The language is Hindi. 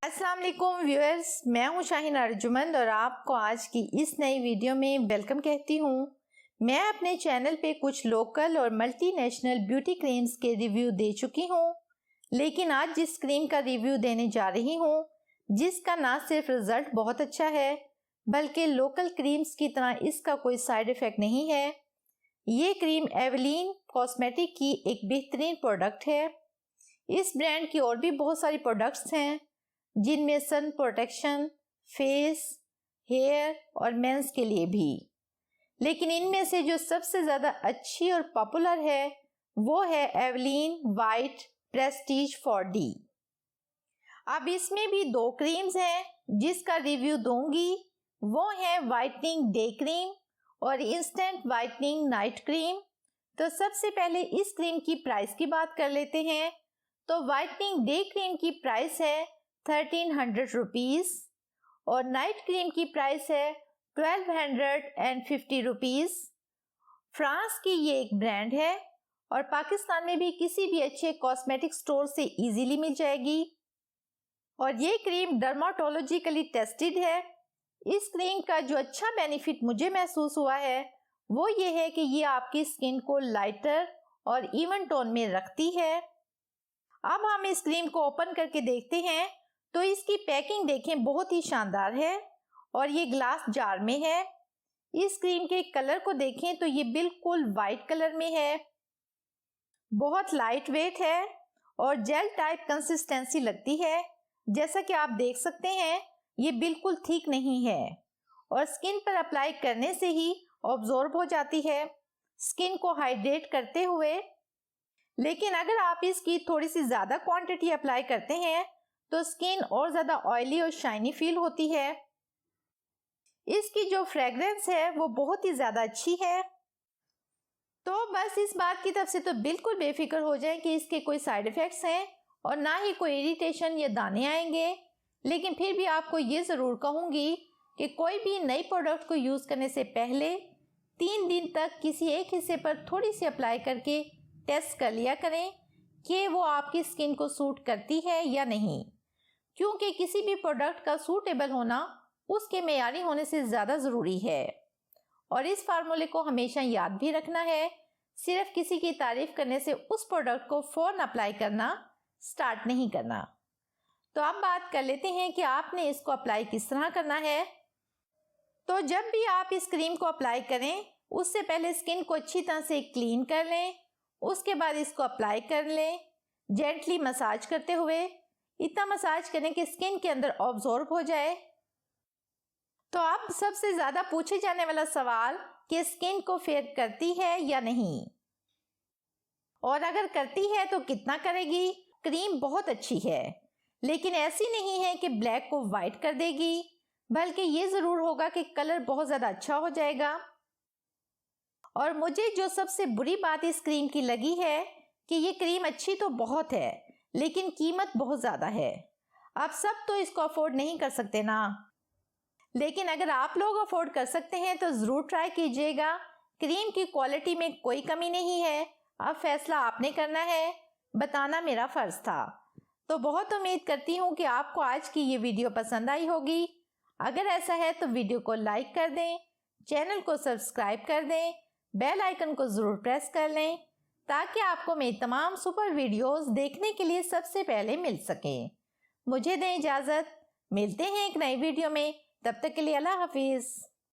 अस्सलाम वालेकुम व्यूअर्स, मैं हूं शाहीन अर्जुमंद और आपको आज की इस नई वीडियो में वेलकम कहती हूं। मैं अपने चैनल पे कुछ लोकल और मल्टीनेशनल ब्यूटी क्रीम्स के रिव्यू दे चुकी हूं, लेकिन आज जिस क्रीम का रिव्यू देने जा रही हूं, जिसका ना सिर्फ रिजल्ट बहुत अच्छा है बल्कि लोकल क्रीम्स की तरह इसका कोई साइड इफेक्ट नहीं है। ये क्रीम एवेलिन कॉस्मेटिक की एक बेहतरीन प्रोडक्ट है। इस ब्रांड की और भी बहुत सारी प्रोडक्ट्स हैं, जिनमें सन प्रोटेक्शन, फेस, हेयर और मेंस के लिए भी, लेकिन इनमें से जो सबसे ज़्यादा अच्छी और पॉपुलर है वो है एवेलिन वाइट प्रेस्टीज 4D। अब इसमें भी दो क्रीम्स हैं जिसका रिव्यू दूंगी, वो है वाइटनिंग डे क्रीम और इंस्टेंट वाइटनिंग नाइट क्रीम। तो सबसे पहले इस क्रीम की प्राइस की बात कर लेते हैं। तो वाइटनिंग डे क्रीम की प्राइस है 1300 रुपीज़ और नाइट क्रीम की प्राइस है 1250 रुपीज़। फ्रांस की ये एक ब्रांड है और पाकिस्तान में भी किसी भी अच्छे कॉस्मेटिक स्टोर से इजीली मिल जाएगी और ये क्रीम डर्माटोलॉजिकली टेस्टेड है। इस क्रीम का जो अच्छा बेनिफिट मुझे महसूस हुआ है वो ये है कि ये आपकी स्किन को लाइटर और इवन टोन में रखती है। अब हम इस क्रीम को ओपन करके देखते हैं तो इसकी पैकिंग देखें, बहुत ही शानदार है और ये ग्लास जार में है। इस क्रीम के कलर को देखें तो ये बिल्कुल वाइट कलर में है, बहुत लाइट वेट है और जेल टाइप कंसिस्टेंसी लगती है। जैसा कि आप देख सकते हैं ये बिल्कुल थिक नहीं है और स्किन पर अप्लाई करने से ही ऑब्जॉर्ब हो जाती है स्किन को हाइड्रेट करते हुए। लेकिन अगर आप इसकी थोड़ी सी ज़्यादा क्वांटिटी अप्लाई करते हैं तो स्किन और ज़्यादा ऑयली और शाइनी फील होती है। इसकी जो फ्रेग्रेंस है वो बहुत ही ज़्यादा अच्छी है। तो बस इस बात की तरफ से तो बिल्कुल बेफिक्र हो जाए कि इसके कोई साइड इफ़ेक्ट्स हैं और ना ही कोई इरिटेशन या दाने आएंगे। लेकिन फिर भी आपको ये ज़रूर कहूँगी कि कोई भी नई प्रोडक्ट को यूज़ करने से पहले 3 दिन तक किसी एक हिस्से पर थोड़ी सी अप्लाई करके टेस्ट कर लिया करें कि वो आपकी स्किन को सूट करती है या नहीं, क्योंकि किसी भी प्रोडक्ट का सूटेबल होना उसके मेयारी होने से ज़्यादा ज़रूरी है। और इस फार्मूले को हमेशा याद भी रखना है, सिर्फ किसी की तारीफ करने से उस प्रोडक्ट को फ़ौरन अप्लाई करना स्टार्ट नहीं करना। तो अब बात कर लेते हैं कि आपने इसको अप्लाई किस तरह करना है। तो जब भी आप इस क्रीम को अप्लाई करें उससे पहले स्किन को अच्छी तरह से क्लीन कर लें, उसके बाद इसको अप्लाई कर लें, जेंटली मसाज करते हुए। इतना मसाज करें कि स्किन के अंदर ऑब्जॉर्ब हो जाए। तो अब सबसे ज़्यादा पूछे जाने वाला सवाल कि स्किन को फेयर करती है या नहीं, और अगर करती है तो कितना करेगी। क्रीम बहुत अच्छी है, लेकिन ऐसी नहीं है कि ब्लैक को वाइट कर देगी, बल्कि ये ज़रूर होगा कि कलर बहुत ज़्यादा अच्छा हो जाएगा। और मुझे जो सबसे बुरी बात इस क्रीम की लगी है कि ये क्रीम अच्छी तो बहुत है लेकिन कीमत बहुत ज़्यादा है। आप सब तो इसको अफोर्ड नहीं कर सकते ना, लेकिन अगर आप लोग अफोर्ड कर सकते हैं तो ज़रूर ट्राई कीजिएगा। क्रीम की क्वालिटी में कोई कमी नहीं है, अब फैसला आपने करना है, बताना मेरा फ़र्ज़ था। तो बहुत उम्मीद करती हूँ कि आपको आज की ये वीडियो पसंद आई होगी। अगर ऐसा है तो वीडियो को लाइक कर दें, चैनल को सब्सक्राइब कर दें, बेल आइकन को ज़रूर प्रेस कर लें ताकि आपको मेरी तमाम सुपर वीडियोस देखने के लिए सबसे पहले मिल सकें। मुझे दें इजाज़त, मिलते हैं एक नई वीडियो में, तब तक के लिए अल्लाह हाफिज़।